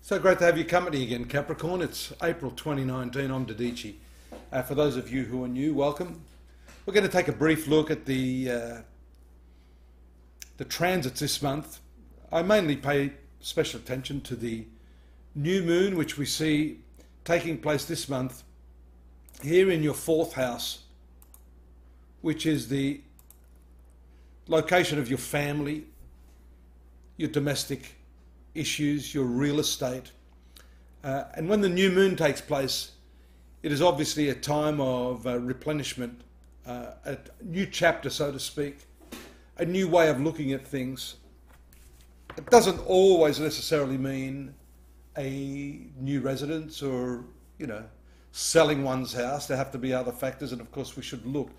So great to have your company again, Capricorn. It's April 2019. I'm Dadhichi. For those of you who are new, welcome. We're going to take a brief look at the transits this month. I mainly pay special attention to the new moon, which we see taking place this month here in your fourth house, which is the location of your family, your domestic issues, your real estate. And when the new moon takes place, it is obviously a time of replenishment, a new chapter, so to speak, a new way of looking at things. It doesn't always necessarily mean a new residence or, selling one's house. There have to be other factors, and of course we should look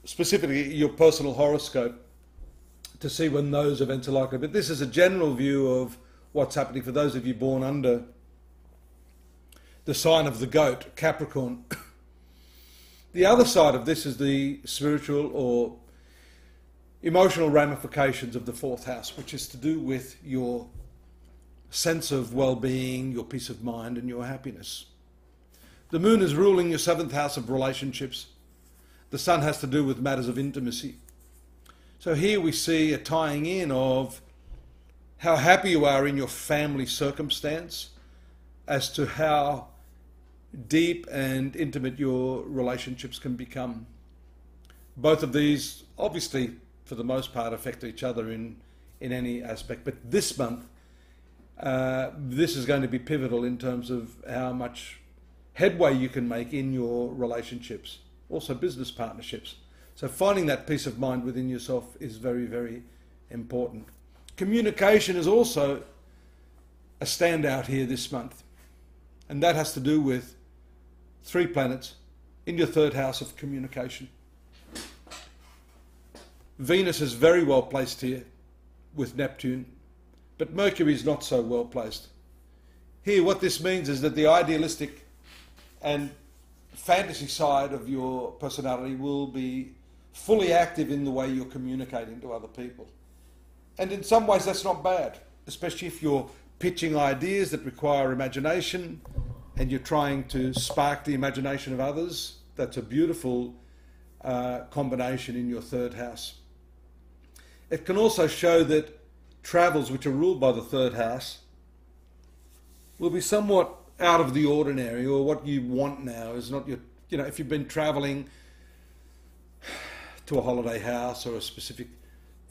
specifically at your personal horoscope to see when those events are likely. But this is a general view of what's happening for those of you born under the sign of the goat, Capricorn. The other side of this is the spiritual or emotional ramifications of the fourth house, which is to do with your sense of well-being, your peace of mind and your happiness. The moon is ruling your seventh house of relationships. The sun has to do with matters of intimacy. So here we see a tying in of how happy you are in your family circumstance as to how deep and intimate your relationships can become. Both of these, obviously, for the most part, affect each other in any aspect. But this month, this is going to be pivotal in terms of how much headway you can make in your relationships, also business partnerships. So finding that peace of mind within yourself is very, very important. Communication is also a standout here this month. And that has to do with 3 planets in your third house of communication. Venus is very well placed here with Neptune, but Mercury is not so well placed. Here, what this means is that the idealistic and fantasy side of your personality will be fully active in the way you're communicating to other people. And in some ways that's not bad, especially if you're pitching ideas that require imagination and you're trying to spark the imagination of others. That's a beautiful combination in your third house. It can also show that travels which are ruled by the third house will be somewhat out of the ordinary, or what you want now is not your, if you've been traveling to a holiday house or a specific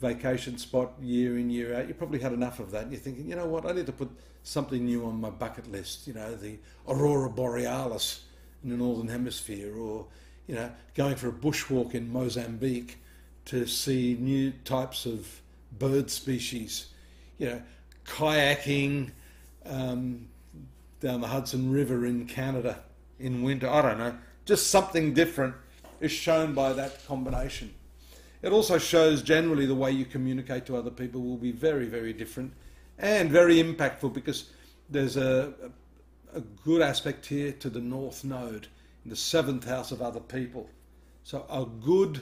vacation spot year in, year out, you probably had enough of that. And you're thinking, you know what, I need to put something new on my bucket list, the Aurora Borealis in the Northern Hemisphere, or, going for a bushwalk in Mozambique to see new types of bird species, kayaking down the Hudson River in Canada in winter. I don't know, just something different is shown by that combination. It also shows generally the way you communicate to other people will be very, very different and very impactful, because there's a good aspect here to the North Node in the 7th house of other people. So a good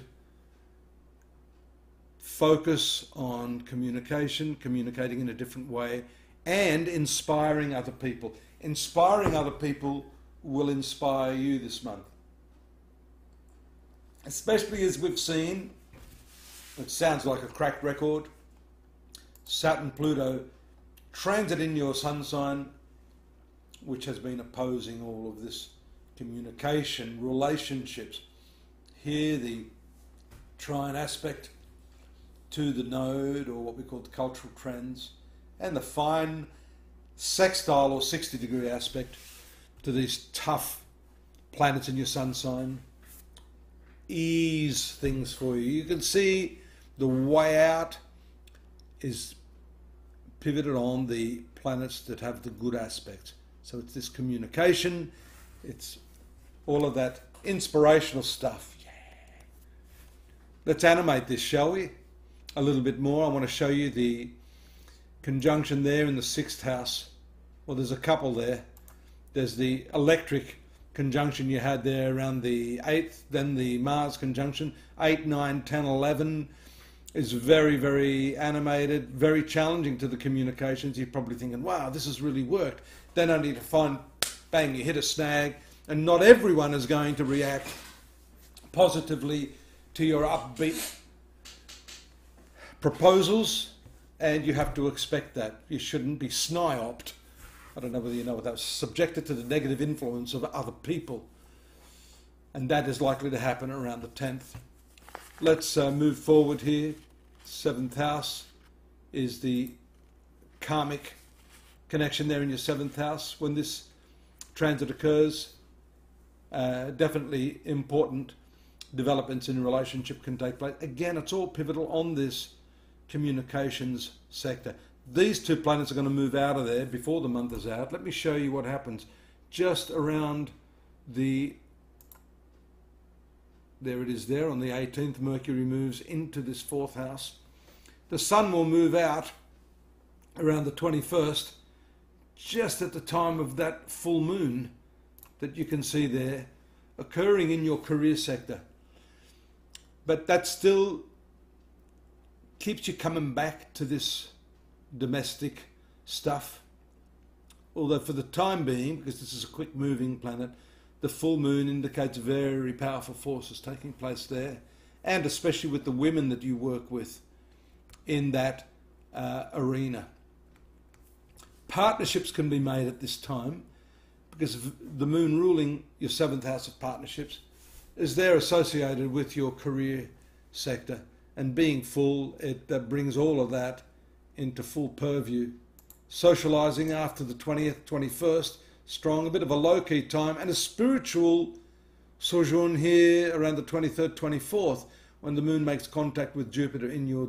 focus on communication, communicating in a different way, and inspiring other people. Inspiring other people will inspire you this month. Especially as we've seen, it sounds like a cracked record, Saturn-Pluto transit in your sun sign, which has been opposing all of this communication, relationships. Here the trine aspect to the node, or what we call the cultural trends, and the fine sextile or 60-degree aspect to these tough planets in your sun sign ease things for you. You can see the way out is pivoted on the planets that have the good aspects. So it's this communication, it's all of that inspirational stuff. Yeah. Let's animate this, shall we? A little bit more. I want to show you the conjunction there in the 6th house. Well, there's a couple there. There's the electric conjunction you had there around the 8th, then the Mars conjunction, 8, 9, 10, 11, is very, very animated, very challenging to the communications. You're probably thinking, wow, this has really worked. Then only to find, bang, you hit a snag. And not everyone is going to react positively to your upbeat proposals, and you have to expect that. You shouldn't be snioped. I don't know whether you know what that's, subjected to the negative influence of other people. And that is likely to happen around the 10th. Let's move forward here. 7th house is the karmic connection there in your 7th house. When this transit occurs, definitely important developments in a relationship can take place. Again, it's all pivotal on this communications sector. These two planets are going to move out of there before the month is out. Let me show you what happens just around the, there it is there on the 18th. Mercury moves into this 4th house. The sun will move out around the 21st, just at the time of that full moon that you can see there occurring in your career sector. But that still keeps you coming back to this domestic stuff. Although for the time being, because this is a quick moving planet, the full moon indicates very powerful forces taking place there, and especially with the women that you work with in that arena. Partnerships can be made at this time because the moon ruling your 7th house of partnerships is there associated with your career sector, and being full, it brings all of that into full purview. Socializing after the 20th, 21st, strong, a bit of a low-key time, and a spiritual sojourn here around the 23rd, 24th, when the moon makes contact with Jupiter in your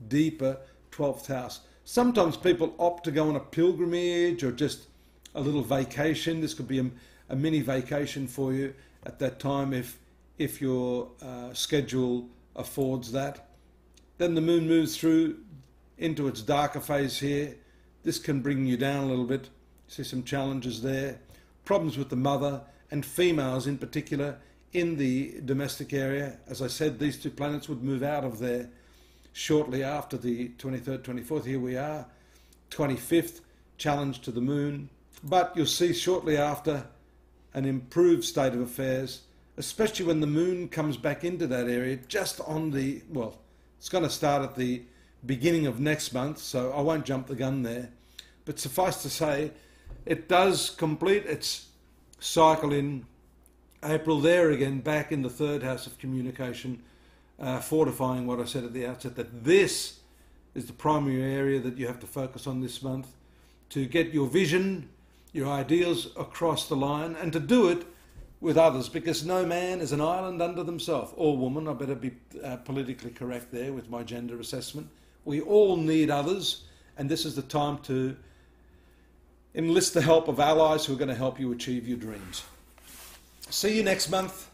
deeper 12th house. Sometimes people opt to go on a pilgrimage or just a little vacation. This could be a mini vacation for you at that time if your schedule affords that. Then the moon moves through into its darker phase here. This can bring you down a little bit. See some challenges there. Problems with the mother and females in particular in the domestic area. As I said, these two planets would move out of there shortly after the 23rd, 24th. Here we are, 25th, challenge to the moon. But you'll see shortly after an improved state of affairs, especially when the moon comes back into that area just on the, well, it's going to start at the beginning of next month, so I won't jump the gun there. But suffice to say, it does complete its cycle in April, there again, back in the 3rd house of communication, fortifying what I said at the outset, that this is the primary area that you have to focus on this month to get your vision, your ideals across the line, and to do it with others, because no man is an island unto themselves, or woman. I better be politically correct there with my gender assessment. We all need others, and this is the time to enlist the help of allies who are going to help you achieve your dreams. See you next month.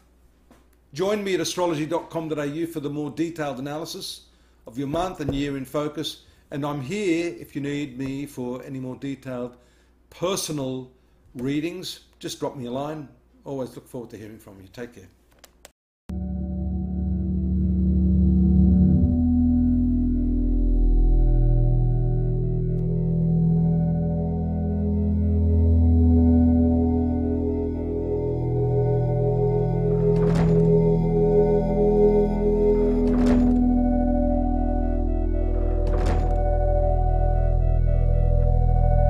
Join me at astrology.com.au for the more detailed analysis of your month and year in focus. And I'm here if you need me for any more detailed personal readings. Just drop me a line. Always look forward to hearing from you. Take care.